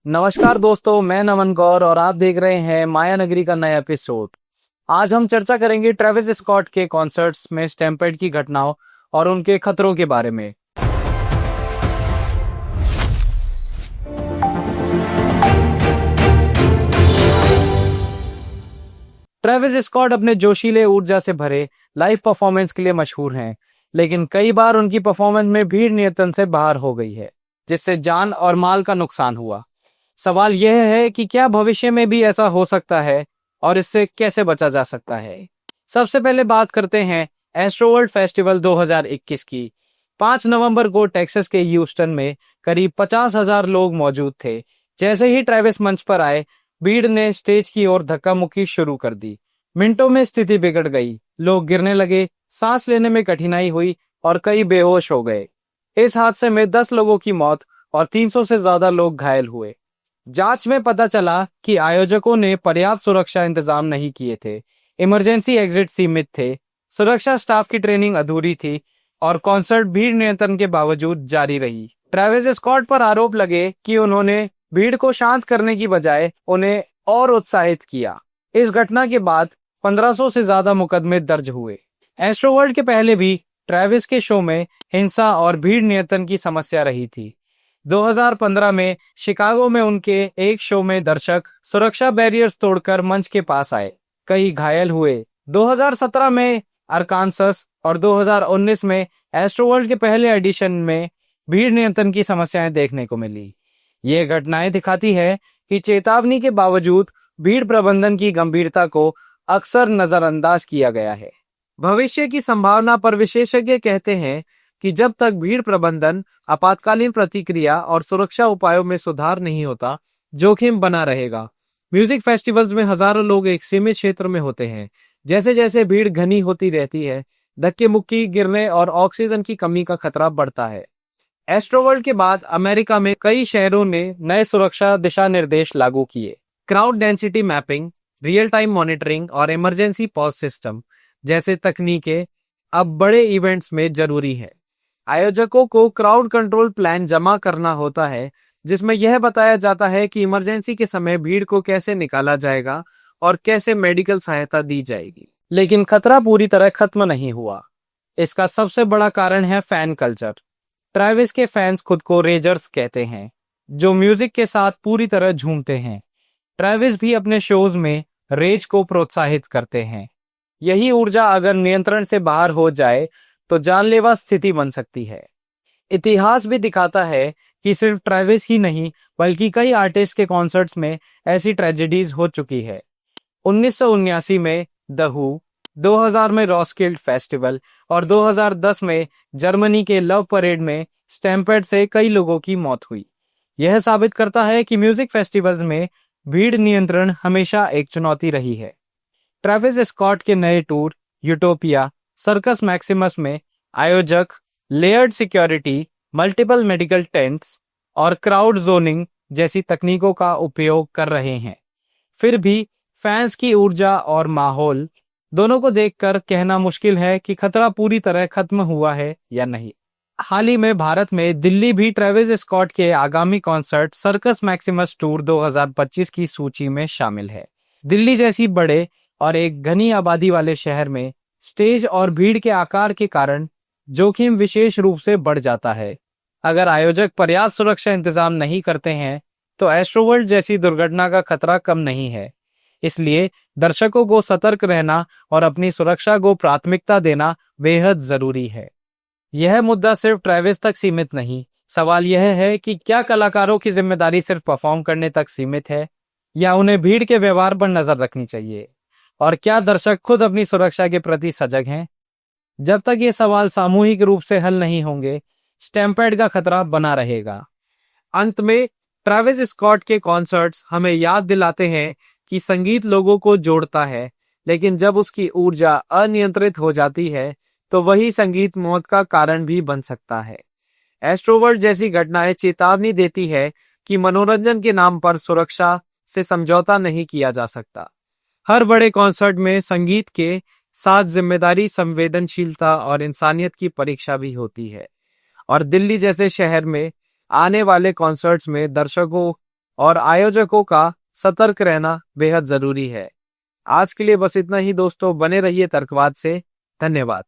नमस्कार दोस्तों, मैं नमन गौर और आप देख रहे हैं माया नगरी का नया एपिसोड। आज हम चर्चा करेंगे ट्रेविस स्कॉट के कॉन्सर्ट्स में स्टैम्पेड की घटनाओं और उनके खतरों के बारे में। ट्रेविस स्कॉट अपने जोशीले ऊर्जा से भरे लाइव परफॉर्मेंस के लिए मशहूर हैं, लेकिन कई बार उनकी परफॉर्मेंस में भीड़ नियंत्रण से बाहर हो गई है, जिससे जान और माल का नुकसान हुआ। सवाल यह है कि क्या भविष्य में भी ऐसा हो सकता है और इससे कैसे बचा जा सकता है। सबसे पहले बात करते हैं एस्ट्रोवर्ल्ड फेस्टिवल 2021 की। 5 नवंबर को टेक्सास के ह्यूस्टन में करीब 50,000 लोग मौजूद थे। जैसे ही ट्रेविस मंच पर आए, भीड़ ने स्टेज की ओर धक्का मुक्की शुरू कर दी। मिनटों में स्थिति बिगड़ गई, लोग गिरने लगे, सांस लेने में कठिनाई हुई और कई बेहोश हो गए। इस हादसे में 10 लोगों की मौत और 300 से ज्यादा लोग घायल हुए। जांच में पता चला कि आयोजकों ने पर्याप्त सुरक्षा इंतजाम नहीं किए थे, इमरजेंसी एग्जिट सीमित थे, सुरक्षा स्टाफ की ट्रेनिंग अधूरी थी और कॉन्सर्ट भीड़ नियंत्रण के बावजूद जारी रही। ट्रेविस स्कॉट पर आरोप लगे कि उन्होंने भीड़ को शांत करने की बजाय उन्हें और उत्साहित किया। इस घटना के बाद 1500 से ज्यादा मुकदमे दर्ज हुए। एस्ट्रोवर्ल्ड के पहले भी ट्रेविस के शो में हिंसा और भीड़ नियंत्रण की समस्या रही थी। 2015 में शिकागो में उनके एक शो में दर्शक सुरक्षा बैरियर्स तोड़कर मंच के पास आए, कई घायल हुए। 2017 में अरकानसस और 2019 में एस्ट्रोवर्ल्ड के पहले एडिशन में भीड़ नियंत्रण की समस्याएं देखने को मिली। ये घटनाएं दिखाती है कि चेतावनी के बावजूद भीड़ प्रबंधन की गंभीरता को अक्सर नजरअंदाज किया गया है। भविष्य की संभावना पर विशेषज्ञ कहते हैं कि जब तक भीड़ प्रबंधन, आपातकालीन प्रतिक्रिया और सुरक्षा उपायों में सुधार नहीं होता, जोखिम बना रहेगा। म्यूजिक फेस्टिवल्स में हजारों लोग एक सीमित क्षेत्र में होते हैं। जैसे जैसे भीड़ घनी होती रहती है, धक्के मुक्की, गिरने और ऑक्सीजन की कमी का खतरा बढ़ता है। एस्ट्रोवर्ल्ड के बाद अमेरिका में कई शहरों ने नए सुरक्षा दिशा निर्देश लागू किए। Crowd density mapping, real time monitoring और इमरजेंसी पॉज सिस्टम जैसे तकनीकें अब बड़े इवेंट्स में जरूरी है। आयोजकों को क्राउड कंट्रोल प्लान जमा करना होता है, जिसमें यह बताया जाता है कि इमरजेंसी के समय भीड़ को कैसे निकाला जाएगा और कैसे मेडिकल सहायता दी जाएगी। लेकिन खतरा पूरी तरह खत्म नहीं हुआ। इसका सबसे बड़ा कारण है फैन कल्चर। ट्रेविस के फैंस खुद को रेजर्स कहते हैं, जो म्यूजिक के साथ पूरी तरह झूमते हैं। ट्रेविस भी अपने शोज में रेज को प्रोत्साहित करते हैं। यही ऊर्जा अगर नियंत्रण से बाहर हो जाए तो जानलेवा स्थिति बन सकती है। इतिहास भी दिखाता है कि सिर्फ ट्रेविस ही नहीं, बल्कि कई आर्टिस्ट के कॉन्सर्ट्स में ऐसी ट्रेजेडीज हो चुकी है। 1979 में द हू, 2000 में रॉस्किल्ड फेस्टिवल और 2010 में जर्मनी के लव परेड में स्टैम्पेड से कई लोगों की मौत हुई। यह साबित करता है कि म्यूजिक फेस्टिवल्स में भीड़ नियंत्रण हमेशा एक चुनौती रही है। ट्रेविस स्कॉट के नए टूर यूटोपिया, सर्कस मैक्सिमस में आयोजक layered security, multiple medical tents और क्राउड जोनिंग जैसी तकनीकों का उपयोग कर रहे हैं। फिर भी फैंस की ऊर्जा और माहौल दोनों को देखकर कहना मुश्किल है कि खतरा पूरी तरह खत्म हुआ है या नहीं। हाल ही में भारत में दिल्ली भी ट्रेविस स्कॉट के आगामी कॉन्सर्ट सर्कस मैक्सिमस टूर 2025 की सूची में शामिल है। दिल्ली जैसी बड़े और एक घनी आबादी वाले शहर में स्टेज और भीड़ के आकार के कारण जोखिम विशेष रूप से बढ़ जाता है। अगर आयोजक पर्याप्त सुरक्षा इंतजाम नहीं करते हैं तो एस्ट्रोवर्ल्ड जैसी दुर्घटना का खतरा कम नहीं है। इसलिए दर्शकों को सतर्क रहना और अपनी सुरक्षा को प्राथमिकता देना बेहद जरूरी है। यह मुद्दा सिर्फ ट्रेविस तक सीमित नहीं। सवाल यह है कि क्या कलाकारों की जिम्मेदारी सिर्फ परफॉर्म करने तक सीमित है या उन्हें भीड़ के व्यवहार पर नजर रखनी चाहिए, और क्या दर्शक खुद अपनी सुरक्षा के प्रति सजग हैं? जब तक ये सवाल सामूहिक रूप से हल नहीं होंगे, स्टैम्पेड का खतरा बना रहेगा। अंत में ट्रेविस स्कॉट के कॉन्सर्ट्स हमें याद दिलाते हैं कि संगीत लोगों को जोड़ता है, लेकिन जब उसकी ऊर्जा अनियंत्रित हो जाती है तो वही संगीत मौत का कारण भी बन सकता है। एस्ट्रोवर्ल्ड जैसी घटनाएं चेतावनी देती है कि मनोरंजन के नाम पर सुरक्षा से समझौता नहीं किया जा सकता। हर बड़े कॉन्सर्ट में संगीत के साथ जिम्मेदारी, संवेदनशीलता और इंसानियत की परीक्षा भी होती है। और दिल्ली जैसे शहर में आने वाले कॉन्सर्ट्स में दर्शकों और आयोजकों का सतर्क रहना बेहद जरूरी है। आज के लिए बस इतना ही दोस्तों, बने रहिए तर्कवाद से। धन्यवाद।